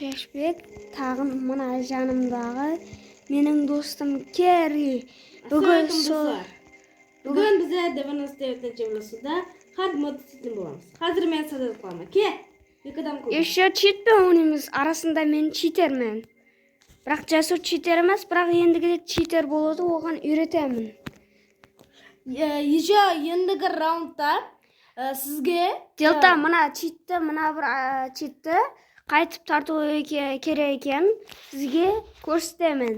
Qiyashbek, tag'in mana janimdagi mening do'stim Kerri. Bugun bize 99 yılında hard motosikletli bulamiz. Hozir men sadar qilaman. Ke. Yekadan ko'p. Еще cheatman o'ynaymiz. Arasında men cheaterman. Biroq jasur cheater emas, biroq endigidek cheater bo'ladi, o'g'an o'rataman. Еще endigi raundda sizga Delta mana cheatda, mana bir cheatda qaytib tortuv kerak ekan. Sizga ko'rsataman.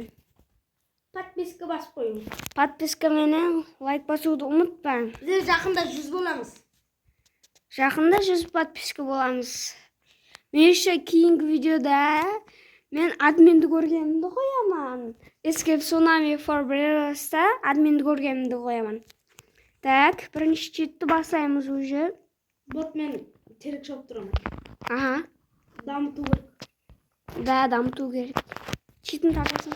Подписка bosib qo'ying. Подписка bilan like bosuvni unutmang. Biz yaqinda 100 bo'lamiz. Yaqinda 100 подписка bo'lamiz. Men o'sha keyingi videoda men adminni ko'rganimni qo'yaman. Escape Tsunami for Bravers'da adminni ko'rganimni qo'yaman. Tak, birinchi cheatni boslaymiz уже. Botman terik chopib turaman. Aha. Damtu kerak. Da, damtu kerak. Cheatni tarqasin.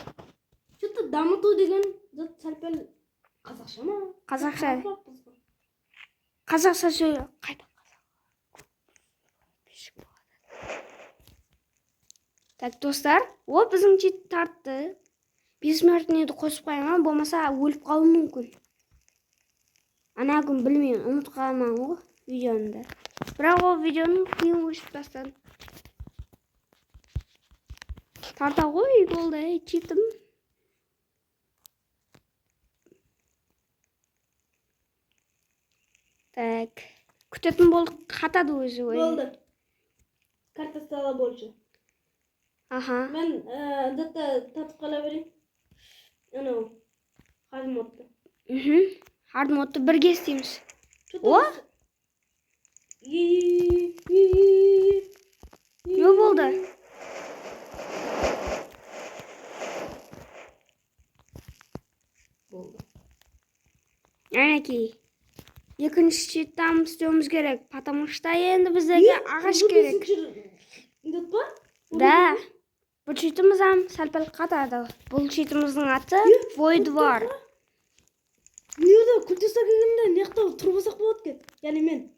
Что-то дамыту деген зат сәл-пәл қазақшама? Қазақша. Қазақша сөйле. Қайда қазақ? Так, достар, о біздің чит тартты. Бессмертныйды қосып қойман, болмаса өліп қалуы мүмкін. Ана күн білмеймін, ұмытып қалман ғой видеоны. Бірақ о видеоны кейін өшіп тастадым. Тарта ғой болды, читім. Так, күтетін болдық, қатады өзі ой. Болды. Карта стала больше. Аха. Мен дата татып қала берейін. Анау hard modты. Hard modты бірге істейміз. О? Не болды? Болды. Әнекей. Екінші читтан істеуіміз керек, потому что енді біздегі ағаш керек. Да. Бұл читіміз сәл-пәл қатады. Бұл читіміздің аты Void War. Неде күлтесақ келгенде неқта тұрбасақ болады кен? Яғни мен.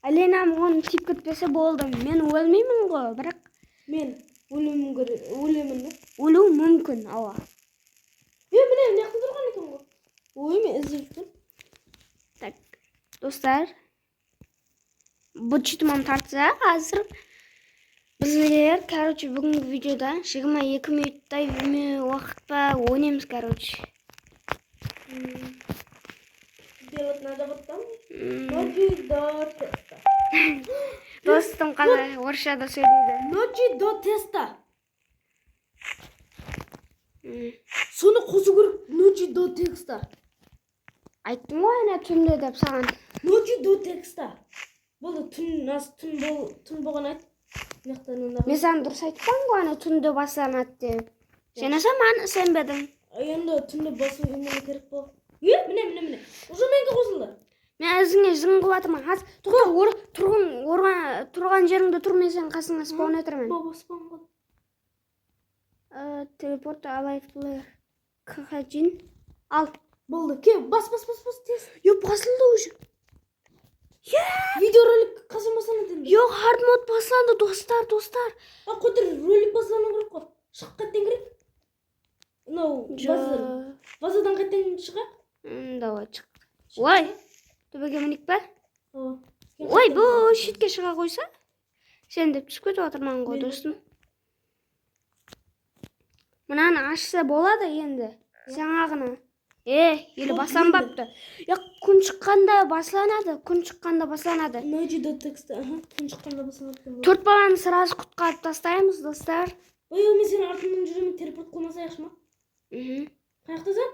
Аленам оны тип күтпесе болды. Мен өлмеймін ғой, бірақ мен өлемін. Өлу мүмкін, ала. Міне неқта тұрған екен ғой. Ой, мен іздеп жүрмін. Так, достар, бұл читімім тартса, қазір біздер, короче, бүгінгі видеода 22 минуттай уақытта ойнаймыз, короче. Делать надо вот там. Ночи до теста. Достым қазір орысшада сөйлейді. Ночи до теста. Соны қосу керек. Ночи до текста. Айттым ғой, ана түнде деп саған. Ночи до текста. Болды, түн болған айт. Мен саған дұрыс айтпам ғой, ана түнде басталады деп. Сен маған сенбедің. Енді түнде басу емені керек бол. Міне. Уже менге қосылды. Мен өзіңе жын қылатырмын. Тұрған жеріңді тұр, мен сен қасыңа спаун етірмін. Спаун қыл. Телепорт алайф плеер. Қақаджин. Ал. Болды, ке, бас, тез. Басылды уже. Видеоролик қасым басылды енді. Жоқ, hard mod басылды, достар. Қотыр, ролик басыланы керек қой. Шығып қаттен керек. Базадан қаттен шығақ? Давай, шық. Ой, төбеге мінік па? Ой, бұл шетке шыға қойса? Сен деп түсіп кетіп отырман ғой, достым. Мынаны ашса болады енді. Жаңағына. Елі басланбапты. Күн шыққанда басланады. Ночи до текста. Күн шыққанда басланады. 4 баланы сразу құтқарып тастаймыз, достар. Мен сен артымнан жүремін, телепорт қылмасайықшы ма? Қаяқтасың?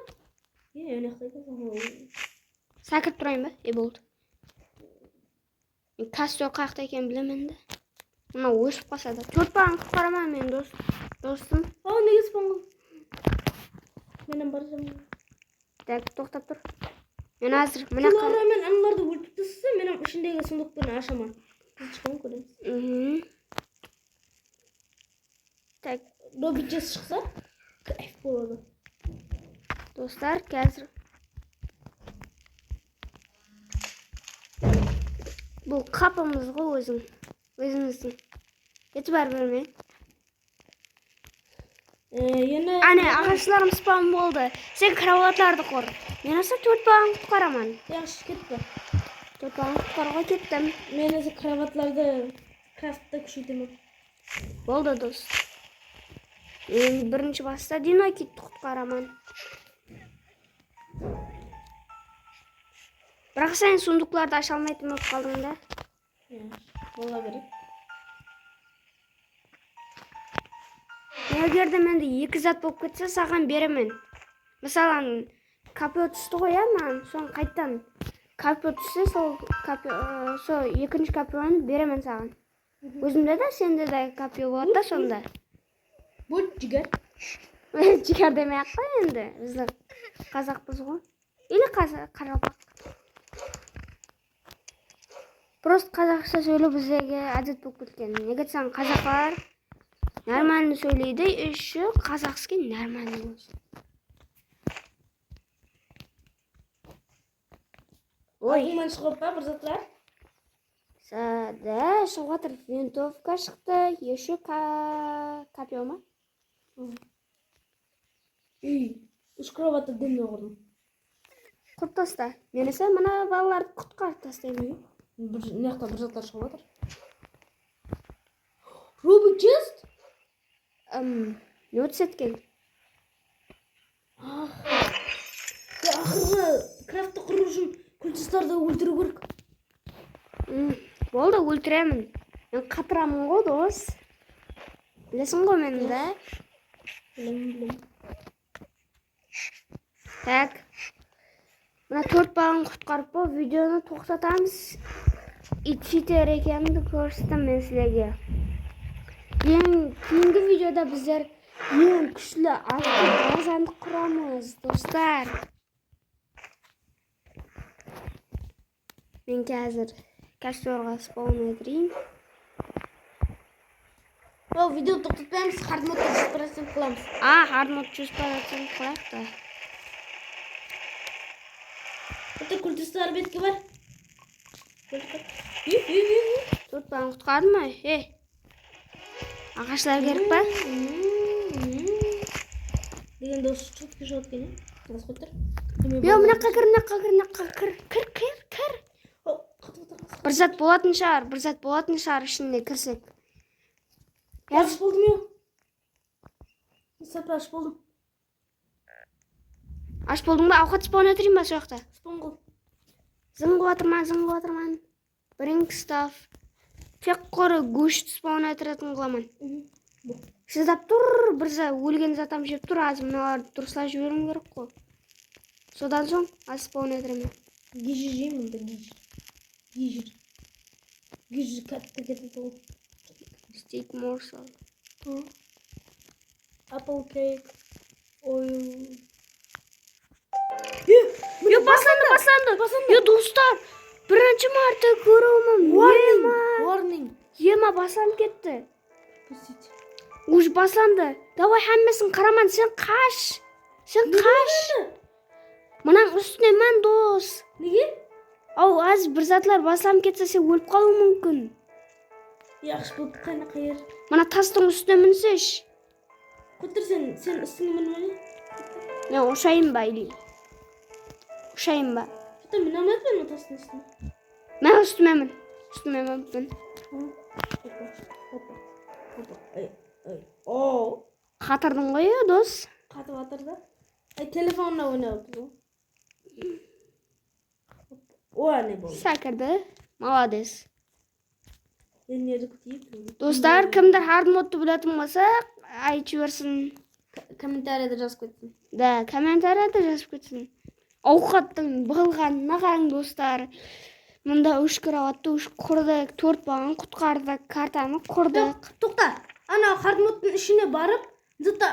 Сәкіріп тұрайын ба? Болды. Кастер қаяқта екен білемен де. Мына өшіп қасады. 4 баланы құтқарама мен достым. Неге спаун қыл? Менен бар жамын. Так, тоқтап тұр. Мен азыр мен аналарды өлтіп тастаса, менің ішіндегі сундуктан ашаман. Шыққан көреміз. Так, робитчес шықса, кайф болады. Достар, қазір бұл қапымыз ғой өзіміздің. E'tibor bermang. Yana Ana ağaçlarım spam bo'ldi. Sen kravatlarni qur. Men esa 4 balon qutqaraman. yaxshi ketdi. 4 balon qutqarishga ketdim. Men esa kravatlarda craftda kuchaytiraman. Bo'ldi do'st. Men birinchi basda dinamit qutqaraman. Biroq sen sunduqlarda acha olmayotgan bo'lib qolding-da. Bo'la beradi. Agarda menda 2 zat bo'lib ketsa, saqan beraman. Masalan, kapyo tushdi qo'yaman, so'ng qaytadan kapyo tushsa, so ikkinchi kapyoni beraman saqan. O'zimda-da, senda-da kapyo bor-da sonda. Bu jigar. Jigar demayapti endi. Bizlar qozoqmiz-ku. Или qarabaq. Prost qozoqcha söyleb bizga adat bo'lib ketgan. Nega sen qozoqlar normalni söyleydi, shu qozoqskiy normalni bo'lsin. Oy, Umuman chiqibdi bir zatlar. sada shog'atir vintovka chiqdi, yeshu kapyoma. Uch kravatda dinni o'g'irdim. Qurtosta. Men esa mana balalarni qutqarib tashlayman. Bir naqta bir zatlar chiqibdi. Ruby chest? Ne o'tsetgan? Ya axirgi craftda qurishim kulchistlarda o'ldirib kerak. Bo'ldi, o'ltiraman. Men qatiraman-ku do'st. Bilasan-ku menda. Bilim. Tak. Mana 4 balon qutqarib bu videoni to'xtatamiz. Cheater ekanini ko'rsataman sizlarga. Keyingi videoda bizlar eng kuchli bazani quramiz, do'stlar. Men hozir kastorga spawn etiring. O video to'xtatamiz, hard mode 100% qilamiz. Hard mode 100% qilayapti. Bitta kulchistlar betga bor. 4 balon qutqardimi? Ağaçlar kerak-pa? Degan do'st chiqib ketayotgan. Transporter. Yo, bunaqa kir. Bir zat bo'lатын shahar shunday kirsak. Yaxshi bo'ldimi? Saplash bo'ldim. Ash bo'ldingmi? Ovqat spawn etiringmi shu yoqda? Spawn qil. Zing'otirman. Bring stuff. Feqqori go'sht spawn etirатын qilaman. Sizlab tur, bir zat o'lgan zat ham jeb tur, hozir bunalar turslash berim kerak-ku. So'dan so'ng spawn etiraman. Gijirman da gijir katta ketadi. Steak morsel. Apple cake. Oil. Yo, boshlandi. Yo, do'stlar, birinchi marta ko'raman. Warning. Yema boslanib ketdi. Uj boshlandi. Davay hammasini qaraman, sen qash. Mana ustiman do'st. Nega? Az bir zatlar boslanib ketsa, sen o'lib qolish mumkin. Yaxshi bo'ldi, qanaqa yer? Mana tasning ustiga minsish. Qo'tir sen ustiga minmani? Men o'shayinba. Bitta minamatmi tasning ustiga? Men ustimaman. Hoppa. Oh. Xatirdim qo'y, do'st. Qatib-atirda. Telefonda o'ynayapti. Ne bo'ldi? Sakrdi. Молодец. Endi kutib. Do'stlar, kimdir hard modni biladigan bo'lsa, aytaversin. Kommentariyada yozib ketsin. Kommentariyada yozib ketsin. Ovqatning bo'lganini qarang do'stlar. Bunda 3 kravatda 3 qurdik, 4 balon qutqardik, kartani qurdik. To'xta. Ana hard modning ishini borib, zotda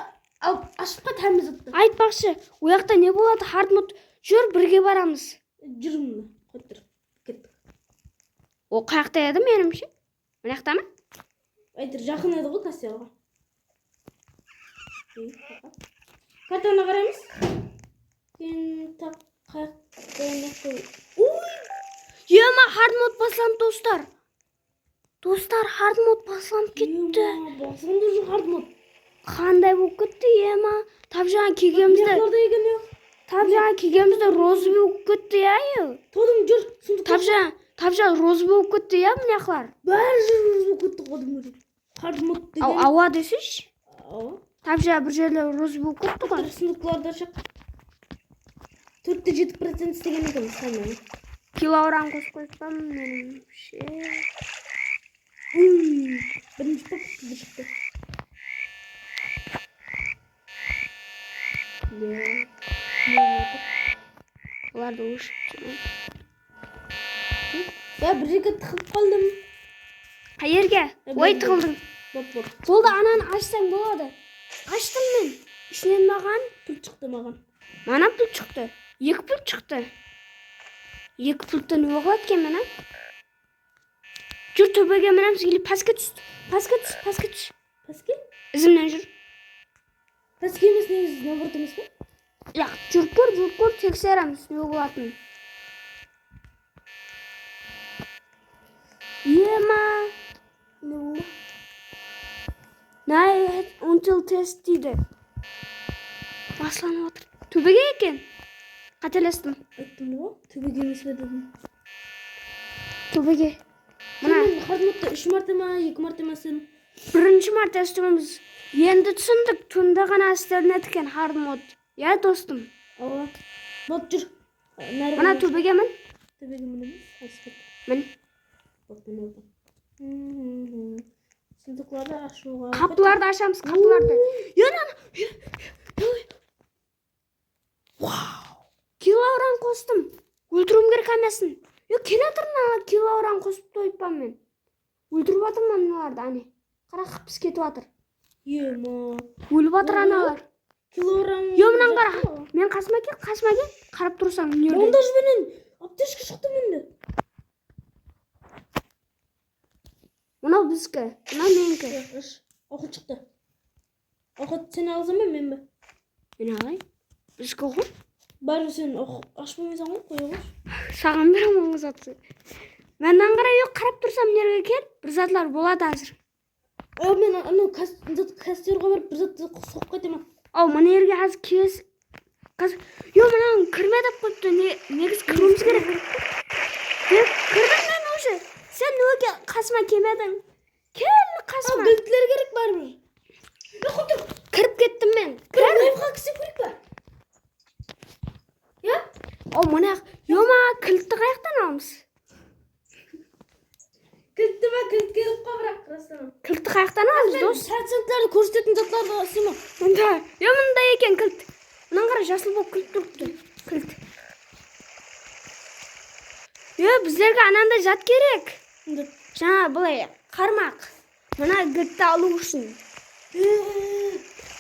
ashib qaytamiz zotda. Aytmoqchi, u yoqda ne bo'ladi? Hard mod jur birga boramiz. Jurmi? Qo'tir. Ketdik. O qayerda edi menimcha? Bu yoqdami? Aytir, yaqin edi-ku kastiyaga. Kartani qaraymiz. Keyin qayerda? Uy! Yema hard mod bosam do'stlar. Достар, hard mod басылып кетті. Басылымды жүр hard mod. Қандай болып кетті, ема? Тап жаңа кигемізді. Мияқларда екен yok. Тап жаңа кигемізді розы болып кетті, я. Тодың жүр. Тап жаңа розы болып кетті, я, мынақлар. Бәрі жүр розы кетті қодың. Hard mod деген. Ауа десеш? Ауа. Тап жаңа бір жерлер розы болып кетті ғой. Сындықларда шық. 4-7% істеген екен сананы. Килограмм қосып қойсам, меніңше. Бірінші топ шықты. Оларды өшіп жүрмін. Я бір жерге тығып қалдым. Қайерге? Ой, тығылдың. Боп. Болды, ананы ашсаң болады. Аштым мен. Ішінен маған Піл шықты маған. Мана пұл шықты. 2 пұл шықты. 2 пұлттан не болады екен мына? Жүр төбеге мінеміз, или паске түс. Паске? Ізімнен жүр. Паске емес негізі наоборот емес пе? Яқ, жүріп көр, тексереміз, не болатын. Ема. Не болды? Night until test дейді. Басланып отыр. Төбеге екен. Қателестім. Айттым ғой, төбеге емес пе дедім. Төбеге. Мына hard modты 3 марта ма, 2 марта ма сен? бірінші марта істігіміз. Енді түсіндік, түнді ғана істелінеді екен hard mod. Я достым. Ала. Бот жүр. Мына төбеге мін. Төбеге мінеміз. Мін. Бот мінеміз. Сындықларды ашуға. Қапыларды ашамыз, қапыларды. Вау! Килограмм қостым. Өлтіруім керек әмесін. Келе тұрмын, килограмм қосып тойыппам мен. Өлтіріп атырмын аналарды, әне. Қара қыпыс кетіп атыр. Ема. Өліп атыр аналар. Килограмм. Мынан қара. Мен қасыма кел. Қарап тұрсаң, нерде. Онда жібенен. Аптешке шықты менде. Мынау бізгі. Мынау менікі. Оқыт шықты. Оқыт сен алғызам ба мен бе? Мен алайын. Бізгі ғой. Бәрі сен ашпамайсың ғой, қоя ғой. Саған берем оңыз атсы. Мәннен қарай қарап тұрсам нерге кел. Bir затлар болады азыр. Мен анау кастерға барып бір затты соқып қайтамын. Ау, мына жерге азыр кез. Мынаны кірме деп қойыпты. Негіз кіруіміз керек. Кірдім мен уже. Сен неге қасыма келмедің? Кел қасыма. Гілттілер керек бәрібір. Кіріп кеттім мен. Лайфқа кісі көрік ба? Я? Ау, мына кілтті қаяқтан аламыз? Кілтті ма, кілт керек қой бірақ қырастан. Кілтті қаяқтан аламыз, дос? Проценттерді көрсететін заттарды асыма. Мында екен кілт. Мұнан қара жасыл болып кілт тұрыпты. Кілт. Біздерге анандай зат керек. Жаңа бұлай қармақ. Мына кілтті алу үшін.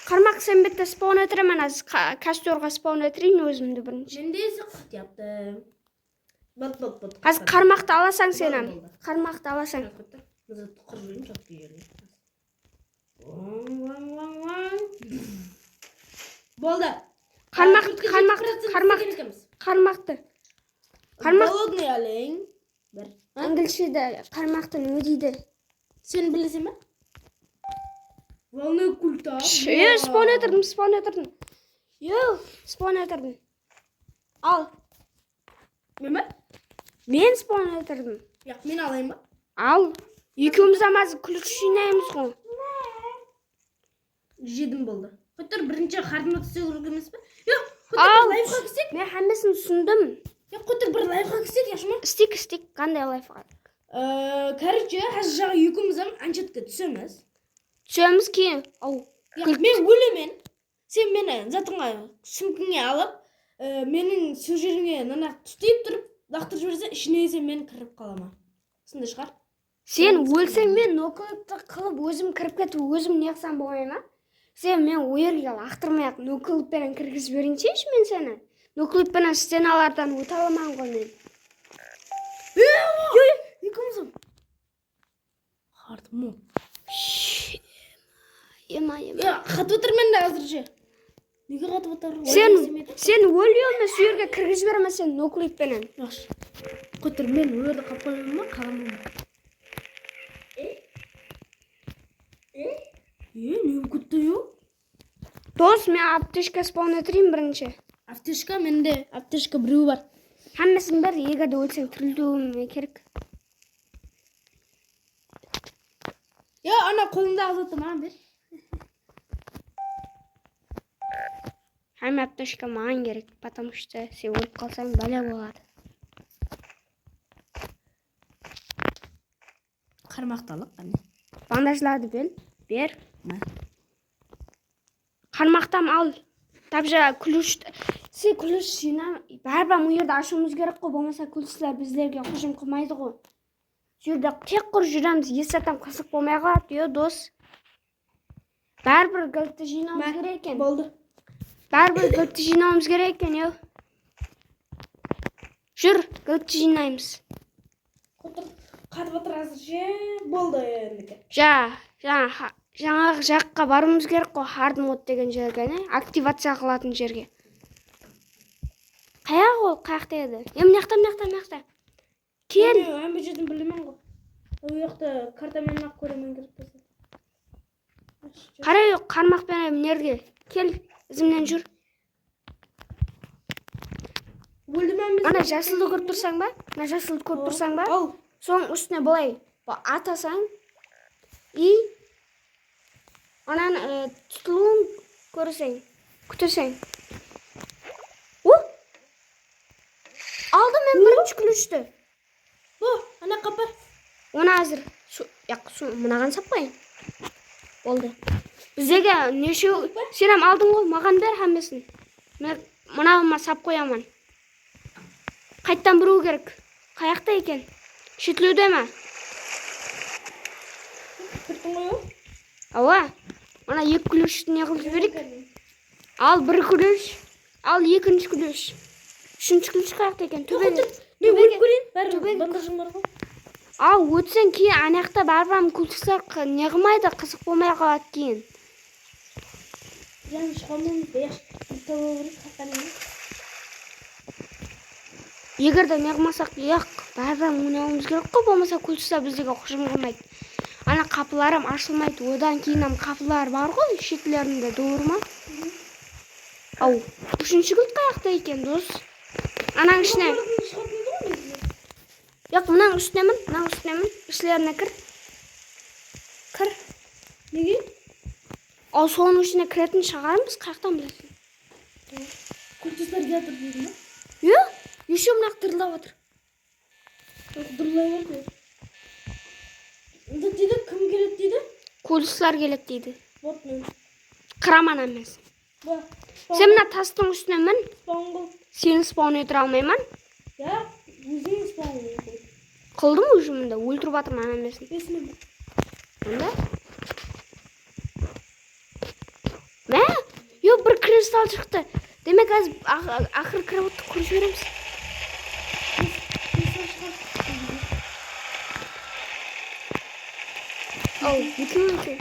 Қармақ сен бетті спаун етірім, аз кастерға спаун етірейін өзімді бірінші. Мен де зыққыт япты. Бот. Аз қармақты аласаң сенен. Қармақты аласаң. Бұзы тұқыр жүрін чөпті жерін. Болды. Қармақты. Голодный олень. Англишеде қармақты не дейді? Сен білесің бе? Волны культа. Спаун етірдім. Спаун етірдім. Ал. Мен бе? Мен спаун етірдім. Мен алайын ба? Ал. Екеуміз амазы күлік жинаймыз ғой. Жедім болды. Құттыр бірінші хардмат істеу керек емес пе? Ал. Лайфқа кісек? Мен әмесін түсіндім. Құттыр бір лайфқа кісек, яшыма? Істек. Қандай лайфқа? Короче, әз жағы екеуміз анчетке түсеміз. Түсеміз кейін. Ау. Мен өлемен. Сен мені затыңа сүмкіңе алып, менің сол жеріңе нана түстейіп тұрып, лақтырып жіберсе, ішіне сен мен кіріп қалама. Сонда шығар? Сен өлсең мен нокаутты қылып өзім кіріп кетіп, өзім не қылсам болмай ма? Сен мен ойырға лақтырмай-ақ нокаутпен кіргізіп берейінші мен сені. Нокаутпен стеналардан өте аламан ғой мен. Екеуміз хардмон. Ема. Қатып отыр мен де әзірше. Неге қатып отыр? Сен өліуіме сүйерге кіргізіп берме сен нокаутпенен. Яш. Құттыр мен өлді қап қоймын ма? Қаламын ма? Ne kötü? Дос, мен аптечка спаун етірейін бірінші. Аптечка менде. Аптечка біреу бар. Хаммасын бір, егерде өлсең тірілтуім керек. Ya ana kolunдағы затты маған бер. Хамма аптечка маған керек, потому что сен өліп қалсаң бәле болады. Қармақталық қане. Бандажларды бер. Ма. Қармақтам ал. Тапжа ключ. Сен ключ жина. Бәрбір бұл жерді ашуымыз керек қой, болмаса ключлер біздерге құжым қылмайды ғой. Жерде тек құр жүреміз, есатам қысық болмай қалады, ё дос. Бәрбір гілтті жинауымыз керек екен. Болды. Бәрбір гілтті жинауымыз керек екен, ё. Жүр, гілтті жинаймыз. Қатып отыр азыр болды ендікі. Жаңағы жаққа баруымыз керек қой, hard mode деген жерге, активация қылатын жерге. Қаяқ ол, қаяқта еді? Мынақта. Кел. Мен бұл жерден білемін ғой. Ол жақта картамен ақ көремін керек болса. Қарай, қармақпен мінерге. Кел, ізімнен жүр. Ана жасылды көріп тұрсаң ба? Ал. Соң үстіне былай атасаң и анан тұтылуын көрсең, күтесең. Алды мен бірінші ключті. Ана қапар. Оны азыр мынаған саппайын. Болды. Біздеге нешеу сенем алдың ғой, маған бер хаммасын. Мен мынауыма сап қоямын. Қайттан бұру керек. Қаяқта екен? Шетлеуде ме? Күттің ғой? Ауа, ана екі ключті не қылып жіберек? Ал бір ключ, ал екінші ключ. Үшінші ключ қаяқта екен? Мен өліп көрейін. Бәрі бандажым бар ғой. Ал өтсен кейін анаяқта бәрбірам күлтісі не қылмайды, қызық болмай қалады кейін. Жаңы шығамын, бәш. Егерде не қылмасақ, бәрбірам ойнауымыз керек қой, болмаса күлтісі біздегі құжым қылмайды. Ана қапыларым ашылмайды, одан кейін қапылар бар ғой, шетлерінде doğru Ау, үшінші күлт қаяқта екен, дос. Анаң ішіне. Yok, мынаң үстінемін, ішілеріне кір. Кір. Неге? Ал соның ішіне кіретін шығарымыз, қаяқтан білесің? Күлтістер жатыр дейді ма? Ё, еще мынақ дырылдап отыр. Дырылай бар дейді. Дейді, кім келеді дейді? Күлтістер келеді дейді. Вот мен. Қыраман емес. Сен мына тастың үстіне мін? Спаун қыл. Сені спаун етір алмайман? Я, өзің спаун қыл. Қылдым ұжымында, өлтіріп атырман емесін. Бесінім. Онда? Мә? Ё, бір кристалл шықты. Демек ақыр кіріп отты, көріп жібереміз. Ау, екеу екен.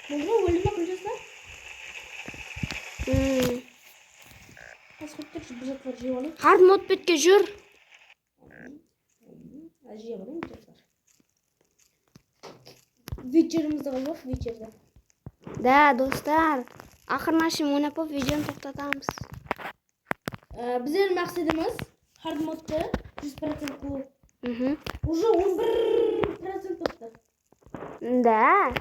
Болды, өлі ма күлжесіне? Асқыттыр, бір жатыр жей алып. Hard mode бетке жүр. Жей алып, жатыр. Вечерімізді қалып, вечерді. Да, достар. Ақырына шейін ойнап болып видеоны тоқтатамыз. Біздер мақсатымыз hard модты 100% қылу. Уже 11% тоқты. Да.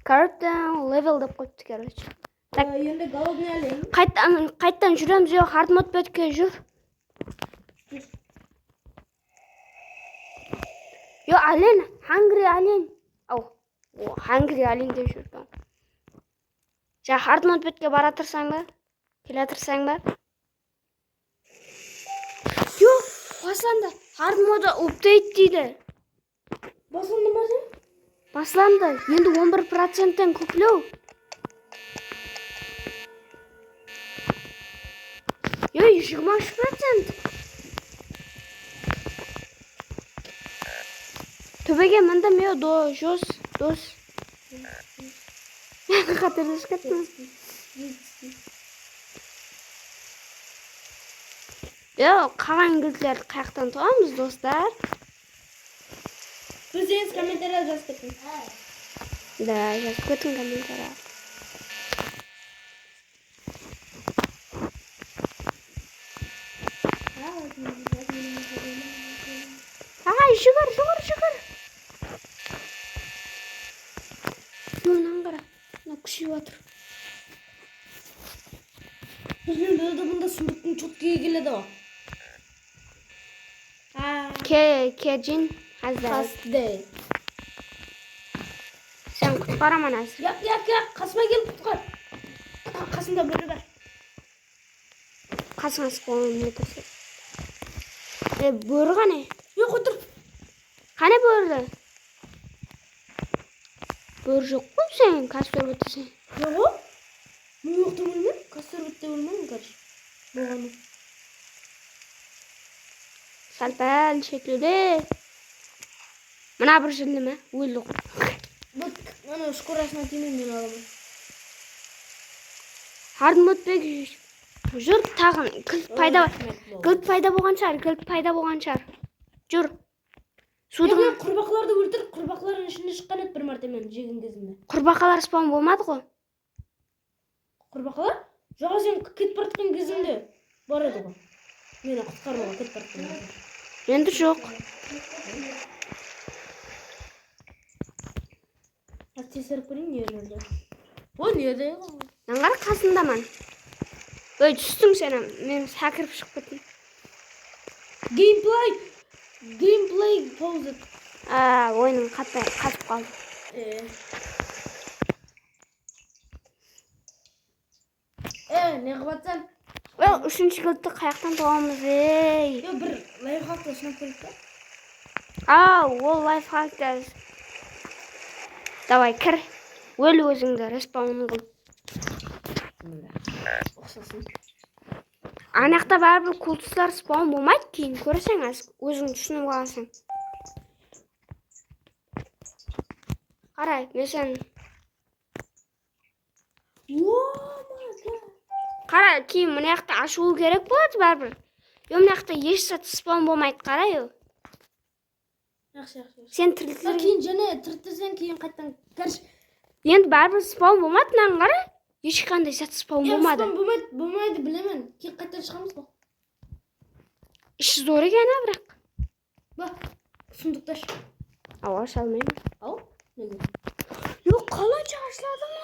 Curtain level деп қойыпты, короче. Енді голодный олень. Қайттан жүреміз, ё, hard mode бетке жүр. Ё, олень, hungry олень. Ау, hungry олень деп жүрді. Hard mode бетке бара тұрсаң ба? Келе тұрсаң ба? Ё, басланды. Hard mode update дейді. Басылды ма сен? Басланды. Енді 11%-тен көплеу. Ё, 23%. Төбеге міндім, ё, дос. Қатырдыш кеттіңіз. Ё, қалған гүлдерді қаяқтан тұғамыз, достар. Біздеңіз комментария жазып кеттің. Да, жазып кетің комментарийға. Ай, жүгір. Мынаны қара. Мына күшейіп отыр. Біздің бөлді бұнда сұмдықтың чоткеге келеді ғой. Кежин hazır. Қасты. Sen құтқараман әзір. Як, қасыма келіп құтқар. Қасында бөлі бар. Қасыңа спауын не тұрсы. Бөрі қане? Yok, отыр. Қане бөрі? Бөрі жоқ қой сен, кастер бітісен. Yok. Мен жоқты білмеймін. Кастер бітті білмеймін, короче. Болғаны. Сәл-пәл шекілді. Мына бір жілді ме? Өлді ғой. Ана шкурасына тимеймін, мен аламын. Ардың өтпек жүр тағын. Кілт пайда болған шығар. Жүр. Судың... Құрбақаларды өлтір. Құрбақалардың ішінде шыққан еді бір мәрте мен жеген кезімде. Құрбақалар спаун болмады ғой. Құрбақалар? Жоға сен кетіп бартқан кезінде бар еді ғой. Мені құтқаруға кетіп бартқан кезінде. Енді жоқ. Тесеріп көрейін не жерде. Ой, не жерде? Наңғар қасындаман. Өй, түстің сені. Мен сәкіріп шығып кеттім. Геймплей пауза. Ойының қатып қалды. Не қылатсан? Үшінші кілтті қаяқтан тоғамыз, ей. Бір лайфхакты сынап көріп па? Ол лайфхакты. Давай, кір. Өл өзіңді, респаунын қыл. Оқсасын. Анақта бәрбір kultistар спаун болмайды, кейін көресің, өзің түсініп аласың. Қарай, мен сен... Қарай, кейін мына жақта ашуы керек болады бәрбір. Мына жақта еш сәт спаун болмайды, қарай. Яқшы. Сен тірілтілер... Кейін және тірілтірсен кейін қайттан кәрш. Енді бәрбір спаун болмайды, нан қарай. Ешқандай сәт спаун болмады. Болмайды, білемін. Кейін қайттан шығамыз ба? Іші зор екен, бірақ. Ба, сұндықташ. Ау, ашалмаймын. Ау, неге? Yok, қаланша ашылады ма?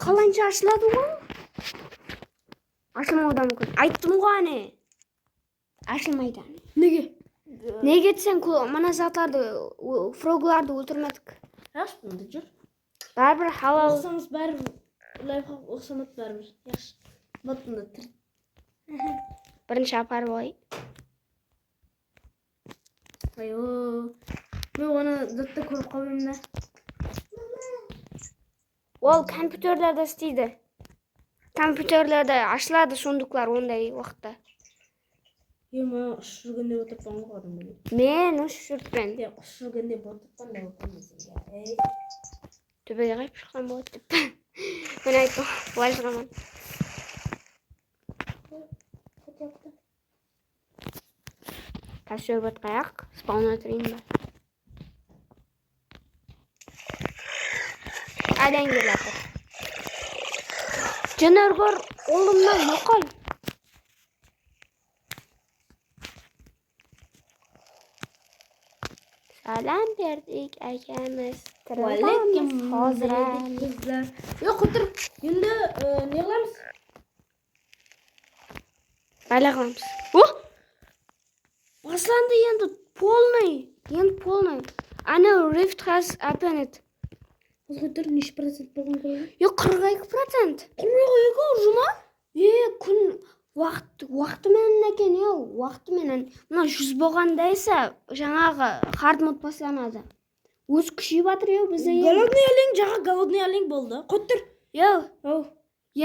Қаланша ашылады ғой? Ашылмаудан мүмкін. Айттым ғой әне. Ашылмайды. Неге? Неге десең, мына затларды, фрогларды өлтірмедік. Яқшы, бұнда жүр. Бәрбір халал. Оқсамыз бәрбір. Лайфхак оқсамат бәрбір. Яқшы. Бұнда тір. Бірінші апарып ой. Айо. Мен оны затты көріп қалмаймын да. Ол компьютерлерді істейді. Компьютерлерді ашылады сондықтар ондай уақытта. Ема ұшып жүргенде отырпан ғой адам мен. Мен ұшып жүріппен. Ұшып жүргенде отырпан да отырмын. Төбеге қайып шыққан болады деп. Мен айттым, былай шығамын. Тасы өбіт қаяқ, спаун өтірейін ба. Әлен келеді. Жанарғар олымнан yo'qol. Salam berdik akamiz. Vaalaykum hozir. qizlar. Yo'q, o'tir. Endi ne qilamiz? Bala qilamiz. Boshlandi endi polniy. Ana rift has opened. O'tir, necha procent bo'lgan ko'ring? Yo'q, 42%. 42 urma? Kun vaqti menen ekan, vaqti menen. Mana 100 bo'lganda esa жаңағы hard mod boshlanadi. O'z kuchayib atır bizda. Голодный олень bo'ldi. Qo'tir.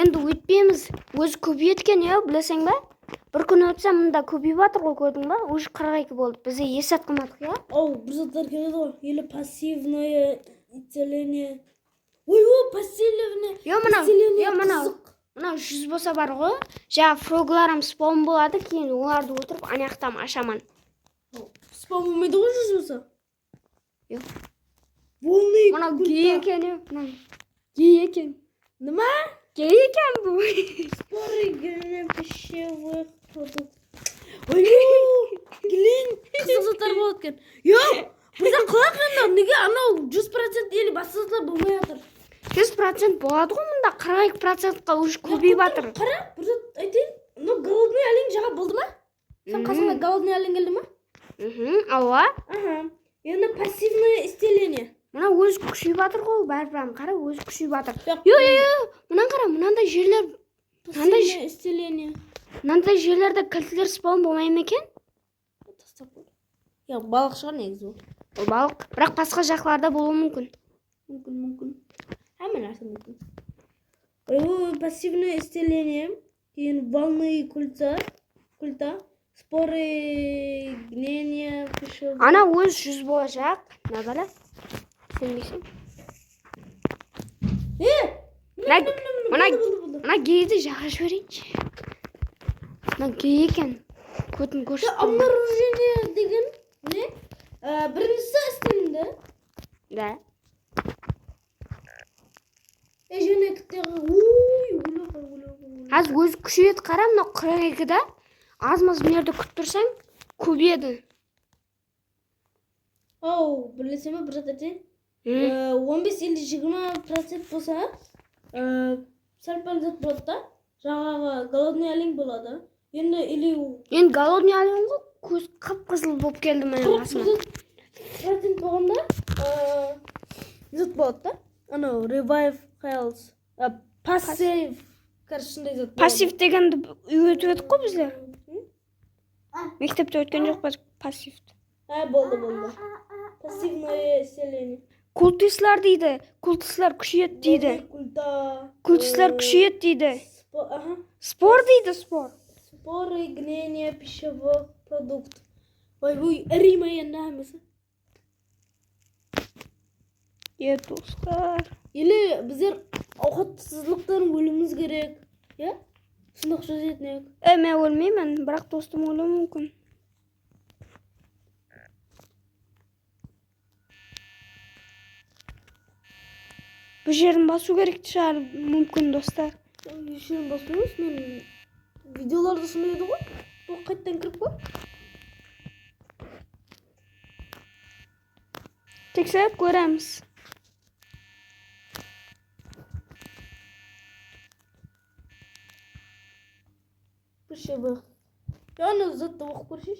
Endi o'tmaymiz. O'z ko'payotgan, bilasan ba? Bir kun o'tsa bunda ko'payib atır ғой, ko'rding ba? O'zi 42 bo'ldi. Bizda esat qilmadik, Bir zatlar keladi ғой. Или пассивное исцеление. Пассивное. Mana 100 bo'lsa бар ғой. Froglarim spawn bo'ladi, keyin ularni o'tirib aniqtam ashaman. Spawn bo'lmaydi ғой 100 bo'lsa. Yo'q. волны Мына культа. гей екен, мына гей екен. Нima? Гей екен bu. Споры гене пищевых продуктов. Ой, глин, қызық заттар болады екен. Yok, бізде құлақ енді, неге анау 100% или басқа заттар болмай жатыр. 100% болады ғой мұнда, 42%-қа уже көбейіп жатыр. Қара, бір зат айтайын. Мынау голодный олень жаңа болды ма? Сен қасыңда голодный олень келді ма? Ала. Ага. Енді пассивное исцеление. Мына өзі күшейіп жатыр ғой, бәрібір қара, өзі күшейіп жатыр. Жоқ, Мынаны қара, мынандай жерлер, пассивное исцеление. мынандай жерлерде кілтілер спаун болмай ма екен? Тастап қой. Жоқ, балық шығар негізі ол. Ол балық, бірақ басқа жақларда болуы мүмкін. Мүмкін. Әмі нәрсе мүмкін. Ой, пассивное исцеление. Кейін волны культа. Споры гнения пищевых. Ана өз 100 болacak. Ne bala? Сенбейсің? Мына гейді жаға жіберейінші. Мына гей екен. Көтін көрсетті. Обнаружение деген не? Біріншісі істелінді. Да. Және кіттегі Аз өз күшейеді қара, мына 42-да аз-маз мерді күттірсең, көбейеді. Оу, бірлесе ме бір зат айтайын? 15 или 20% болса, сәл-пәл зат болады да, жаңағы голодный олень болады. Енді голодный олень ғой, көз қып-қызыл болып келді менің басыма. 40% болғанда зат болады да. Анау revive health, passive, сондай зат болады. Пассив дегенді үйретіп едік қой біздер. Мектепте өткен жоқ па пассивті? Болды. Пассивное исцеление. Культистлар дейді. Культистлар күшейеді дейді. Культистлар күшейеді дейді. Спор дейді, спор. Споры гнения пищевых продуктов. Ой, римая намысы. Достар. Или біздер ауқатсыздықтан өліміз керек. Я? Сындық жазетін ек. Мен өлмеймін, бірақ достым өлуі мүмкін. Бұл жерін басу керек шығар, мүмкін, достар. Жерін басу емес, мен видеоларды сұмайды ғой. Бұл қайттан кіріп қой. Тексеріп көреміз. Пищевых. Яны затты оқып көршеш.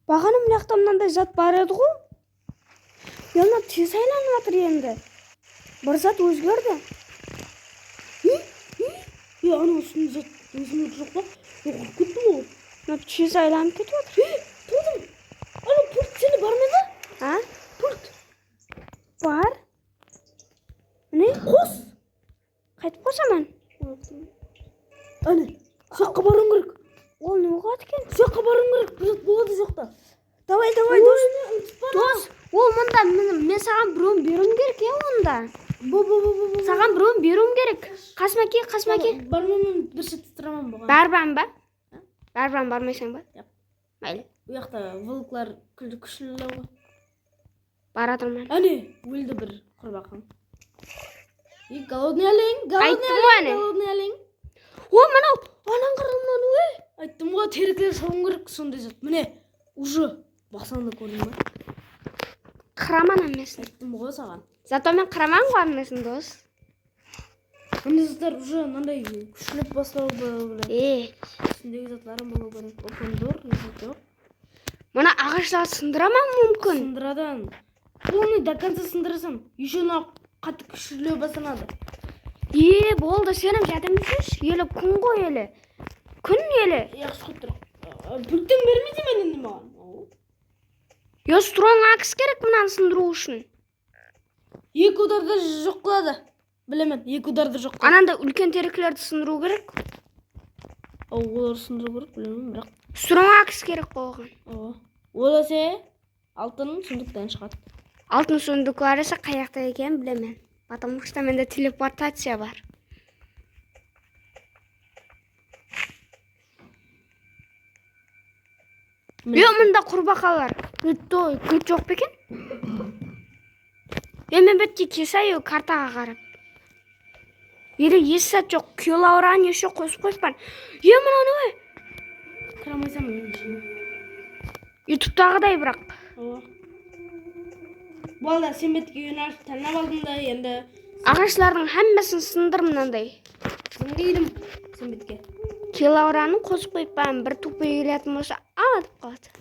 Бағаны мынақта мынандай зат бар еді ғой. Яна тез айланып жатыр енді. Бір зат өзгерді. Анау үстінде зат өзгерді жоқ па? Оқып кеттім ғой. Тез айланып кетіп жатыр. Тудым. Анау пульт сені бар ма еді? Пульт. Бар. Міне? Қос. Қайтып қосамын. Әне, соққа баруым керек. Ол не болады екен? Соққа баруым керек. Бір зат болады жоқта. Давай, дос. Ол мұнда мен саған біреуін беруім керек, онда. Саған біреуін беруім керек. Қасыма ке. Бармаймын, бір шетті тұрамын бұған. Барбан ба? Барбан бармайсың ба? Майлы. Уяқта волклар күшілі ғой. Баратырмын. Әне, өлді бір құрбақым. Голодный олень. О, мынау, анан қырымнан өй. Айттым ғой, тереклер шауым керек сондай зат. Міне, уже басаңды көрдің ба? Қыраман әмесін. Айттым ғой саған. Зато мен қыраман ғой әмесін, дос. Міне заттар уже мынандай күшіліп бастау болу керек. Үстіндегі заттарым болу керек. Опендор, жоқ. Мына ағаштарды сындыраман мүмкін. Сындырадан. Оны до конца сындырасам, еще қатты күшілеу басанады. Болды, сенім жадымсыз. Елі күн ғой елі. Күн елі. Яқшы құттыр. Бүлттен бермейді мен енді маған. Строн акс керек мұнан сындыру үшін. Екі ударды жоқ қылады. Білемен, екі ударды жоқ қылады. Ананда үлкен тереклерді сындыру керек. Олар сындыру керек, білемен, бірақ. Строн акс керек болған. Оласе, алтын сундықтан шығады. Алтын сундуклар есе қаяқта екен білемен. Потому что менде телепортация бар. Yok mында курбакалар. Күт жок бекен? Мен бетке кесаю картага карап. Ери esa жок, килоуран ешо косуп койсуппан. Мына не? Кырамайсам мен ишин. YouTube'дагыдай бирок. Ооба. Балда сен бетке юнаш танап алдың да енді Агачлардын хаммасын сындыр мындай. сыңгыйдым сен бетке. Килоураны косуп койпан, бир тупой келетін болса, деп калат.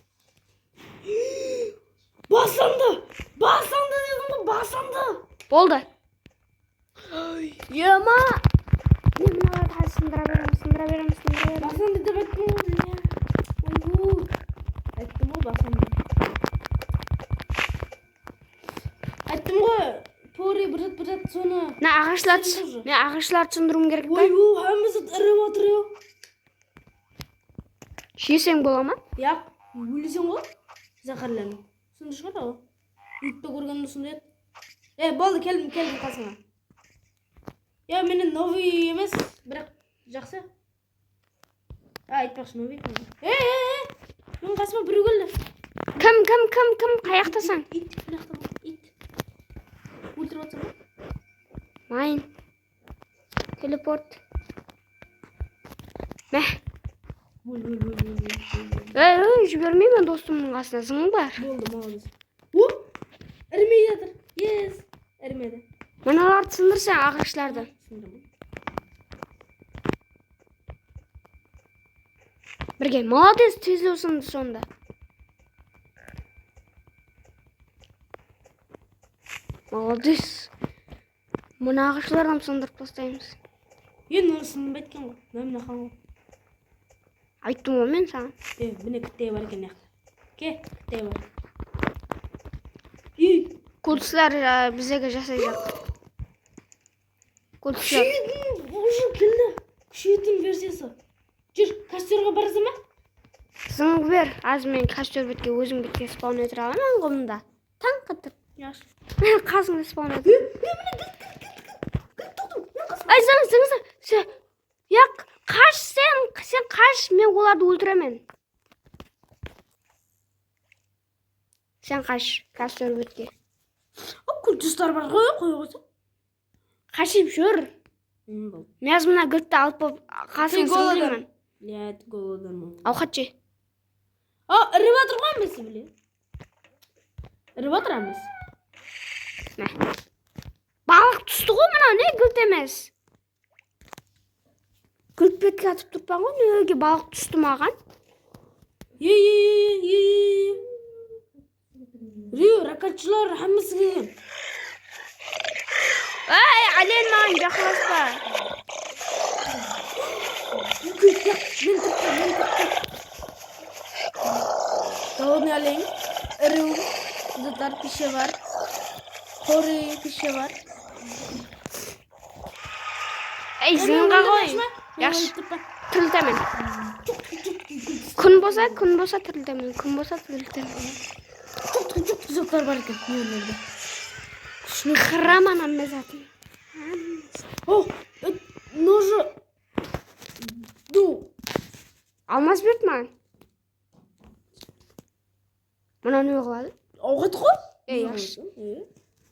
Басанды дедім ғой, басанды. Болды. Ема! Мен мыналарды сындыра берем. Басанды деп айттым ғой. Айгу. Айттым ғой басанды. Айттым ғой. Пори бір жат соны. Мен агачларды сындырум керек да. Ойбу, хаммасы ырып отыр yo. Жесең бола ма? Яқ, өлесең ғой. Захарлан. Сонда шығар ау. Ютубта көргенімді сонда еді. Болды, келдім қасыңа. Менің новый емес, бірақ жақсы. Айтпақшы новый. Мен қасыма біреу келді. Кім қаяқтасаң? Ит. Өлтіріп жатсың ба? Майн. Телепорт. Мәх. Жібермеймін достымның қасына, зыңың бар. Болды, молодец. Ірмей жатыр. Yes. Ірмеді. Мыналарды сындырсаң ағашларды. Бірге, молодец, тезлеу сынды сонда. Молодец. Мына ағашлардан сындырып тастаймыз. Енді оны сындырып айтқан ғой. Мына қан ғой. Айттым ғой мен саған. Міне кіттей бар екен яқта. Кіттей бар. Кодсылар бізге жасайдық. Кодсылар. Күшейдің, уже келді. Күшейдің версиясы. Жүр, костерға барасың ба? Сыңғы бер, аз мен костер бетке өзің бетке спаун етір аламын ғымда. Таң қытып. Яш. Қазыңды спаун етір. Ай, заңыз. Яқ, қаш сен қаш, мен оларды өлтіремен. Сен қаш, костер бетке. Күлтістар бар ғой, қойғысы. Қашып жүр. Мен мына гүртті алып қасың сыңғырмын. Ләт голодан. Ауқат же. Іріп атыр ғой әмесі біле. Іріп атыр әмес. Балық түсті ғой мына, не гүрт емес. Гүрт бетке атып тұрпан ғой, неге балық түсті маған? Рио, ракатшылар әмесі келген. Ален маған жақыласпа. Мен тұртты. Голодный олень, іру, заттар пише бар, қоры пише бар. Зыңға қой. Яш, тірілтемен. Күн боса тірілтемен. Çok zаттар бар екен, нелерде. Қыраман әмме затын. Ножы. Алмаз берді маған. Мына не қылады? Ауғат қой? Яш.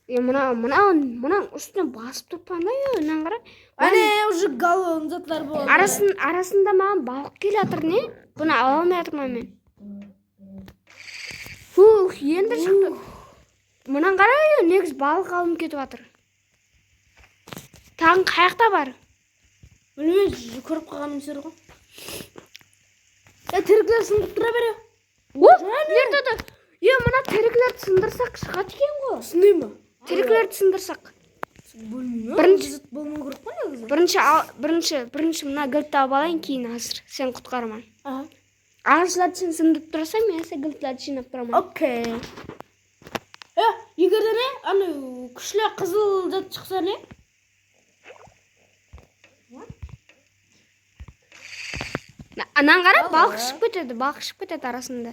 Мұнаң үстіне басып тұрпан да, өнен қара. Әне, уже галын заттар болады. Арасында маған балық кел атыр, не? Бұны ала алмай атырман мен. Енді шықты. Мұнан қара, негіз балық алым кетіп атыр. Тағын қаяқта бар? Білмей, көріп қалғаным сер ғой. Тіріклер сындып тұра бере. Ерді. Мұна тіріклерді сындырсақ шығат екен ғой. Сындай ма? Тіріклерді сындырсақ. Бірінші мұна гілтті алып алайын, кейін азыр. Сен құтқарман. Ағашларды сен сындып тұрасың, мен сен гілтілерді жинап тұраман. Окей. Егерде не? Аны күшлі қызыл зат шықса не? Анан қарап, балық шығып кетеді арасында.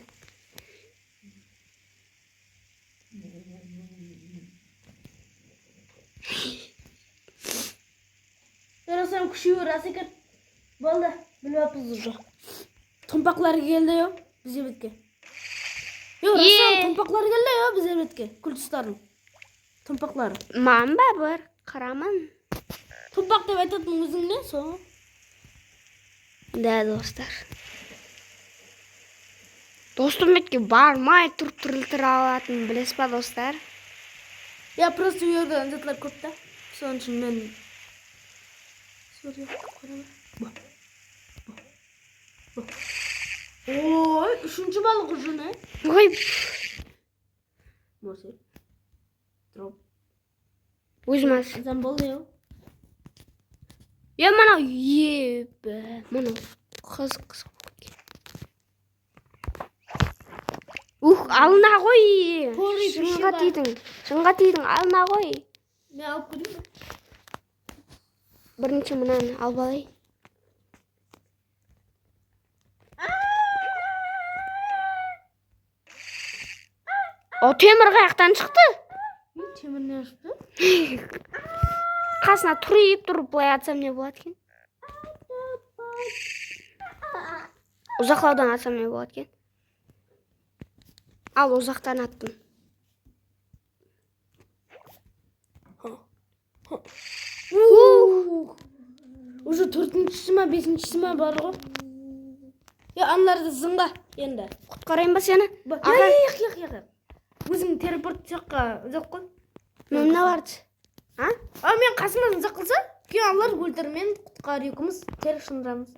Ярасам күші рас екен. Болды, біліп апызды жоқ. Тұмпақлар келді еу, бізе бітке. Tompaqlar geldi ya biz evletke. Kultusların. Tompaqlar. Mamba bir qaraman. Tompak deb aytadın özüң ne so? Da dostlar. Dostum betke barmay turib tiriltira olатын bilesiz ba dostlar? Ya просто u yerda anjatlar ko'p da. So'ng uchun men Suriya qaraman. Oy, 3-chi balık ucu ne? Oy, Morse. Drop. o'zmas. Sen boldu ya. Ya mana yeb. Mana qiziq. Alına qo'y. To'g'ri, Shunga tiyding, alına qo'y. Men olib ko'raymi? Birinchi bundan olib olay. O temir qayoqdan chiqdi? Temir ne çıktı? Qasna turib bo'lay atsam ne bo'ladi ekan? Uzoqlardan atsam ne bo'ladi ekan? Al, uzoqdan attım. Уже 4-chisi mi 5-chisi mi bor go? Ya anlarda zınga endi. Qutqarayım ba seni? Yo'q. O'zing teleport yoqqa uzoq qo'y. Nima vardı? Ha? Men qasimdan uzoq qilsa, keyin anlar o'ldir men qutqarib ikimiz ter shundiramiz.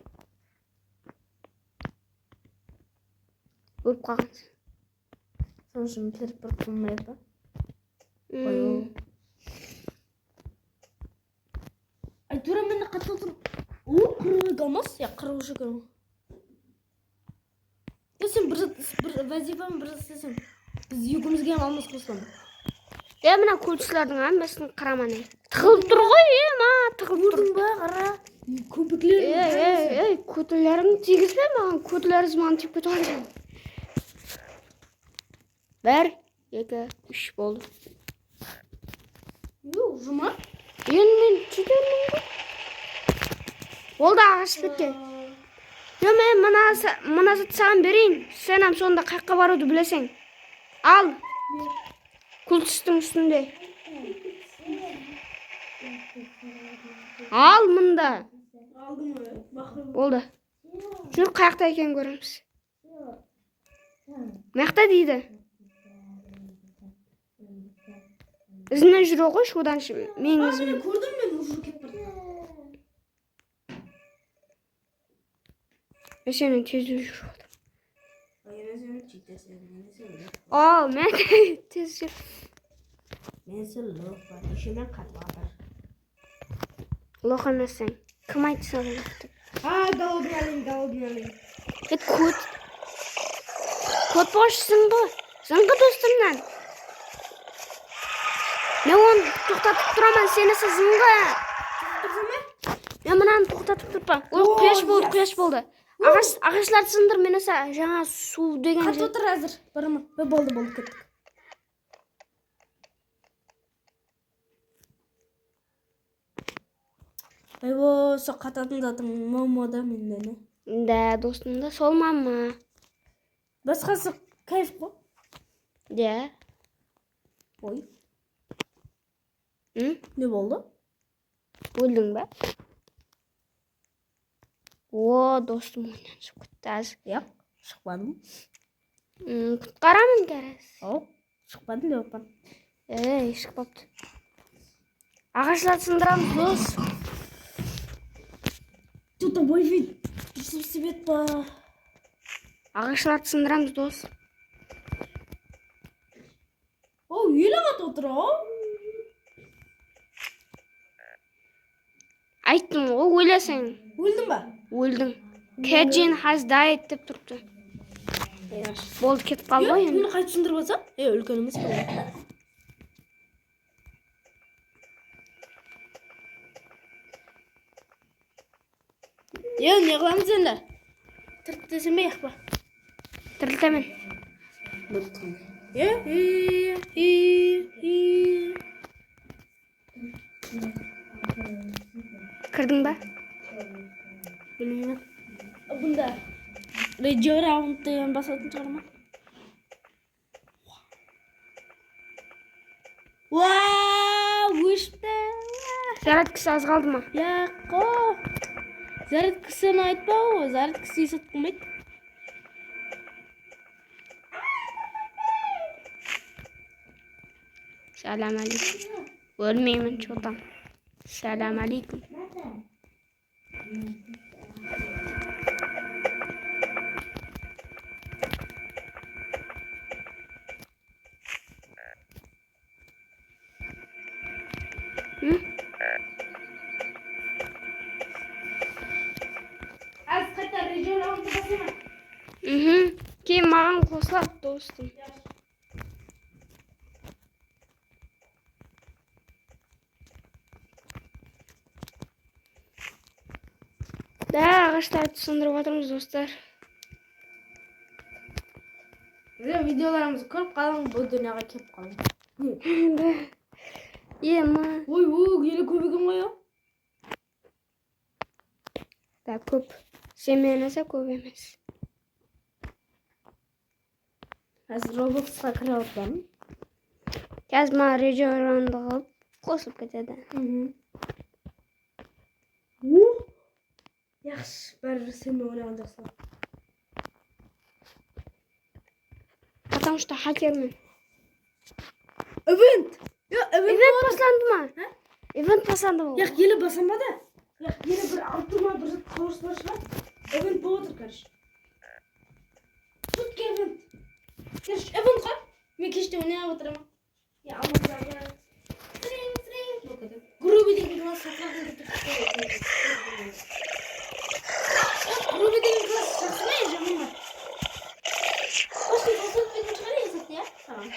O'lib qolgansiz. So'ng shuni teleport qilmaydi. Ay tura meni qattiq tur. U qirg'iga emas, ya qirg'ish ekan. Ya sen bir vazifam bir istesang. Biz yukimizga ham olmas qilsam. Ya mana ko'chlarning hammasini qaraman. Tiqilib tur qo'y, ma tiqilib tur. Ko'rding ba, qara. Ko'piklar. Ey, ko'tlarimni tegizma, men ko'tlaringiz meni tepib ketadi. 1, 2, 3 bo'ldi. Yo'q, juma. Endi men chidolmayman. Bo'ldi, Ag'ashbekka. Yo, men mana sana bereyim. Sen ham sonda qayerga boruvdi bilasang. Al. Kultusning üstünde. Al bunda. Aldım mı? Bakın. Bo'ldi. Shuni qayerda ekan ko'ramiz. Maqta deydi. Izinden yürü qo'y, şuradan men izim. Ko'rdim men уже ketdim. Seni tez yürü. Yana seni çiftesen, yana seni. Al, men tez yürü. Men seni lof var, işime katladır. Loh emassan. Kim aytdi sana? Ha, davudun. Kod boshsin bu. Zınqı dostumdan. Men onu to'xtatib turaman, senisi zınqı. Men bunani to'xtatib turibman. O quyosh bo'ldi. Ağaçlar sındır, men esa жаңа suv degan. Qatib o'tir hozir. Boraman. Bo'ldi ketdik. Ayvo, soqatadın zaten momoda mende ne? Da do'stimda solmanmi? Boshqasi kayf bu. De. Oy. Ne bo'ldi? O'lding ba? O, do'stim o'ynab chiqib ketdi. Yo'q, chiqmadim. Qutqaraman kerak. Yo'q, chiqmadim deyapman. Chiqibdi. Ağaçlar sındıramiz do'st. Тут Wi-Fi свет по. Ağaçlar sındıramiz do'st. O, uyalamat o'tir o. Aytdim, o o'ylasang. O'lding ba? O'ldim. Kejin has died deb turibdi. Bo'ldi, ketib qoldi endi. Buni qayta tushuntirib olsam? Ulkanimiz bo'ldi. Ya, ne qilamiz endi? Tirt desam yo'qmi? Tiriltaman. Ya, Kirding ba? Bilmayman. Bunda radio round degan bosatni chiqaraman. Wow, işte. Зарядкасы аз қалды ма? Яққа. Зарядкасını айтпа ғой. Зарядкасы есет қылмайды. Сәлем алейкум. Өлмеймін, чотам. Сәлем алейкум. Az қайта режимін басына. Кейін маған қосылады, достым. Да, ағаштарды сындырып отырмыз, достар. Видеоларымызды көріп қалың, бұл дүнияға кеп қалың. Да. Ема. Ой, елі көбеген ғой, о. Да, көп. Семенаса көп емес. Қазір Robloxқа кіре отырмын. Қазір маған режимді қылып қосып кетеді. Yaxşı, бәрі сен ойнаған жақсы. Потому что хакермен. Ивент! Ивент басланды ма? Ивент басланды бұл. Яқ, елі басамады. Яқ, елі бір алтыма бір жат қауырсына шығар. Ивент болып отыр, кәріш. Тут ивент. Кәріш, ивент қар. Мен кеште ойнап отырамын. Я алматыдағы. Сірің. Груби деген класс сақлағын кетіп. Груби деген класс жақсы ма, жаман ма? Осыны қосылып кетіп шығар, есет, я? Tamam.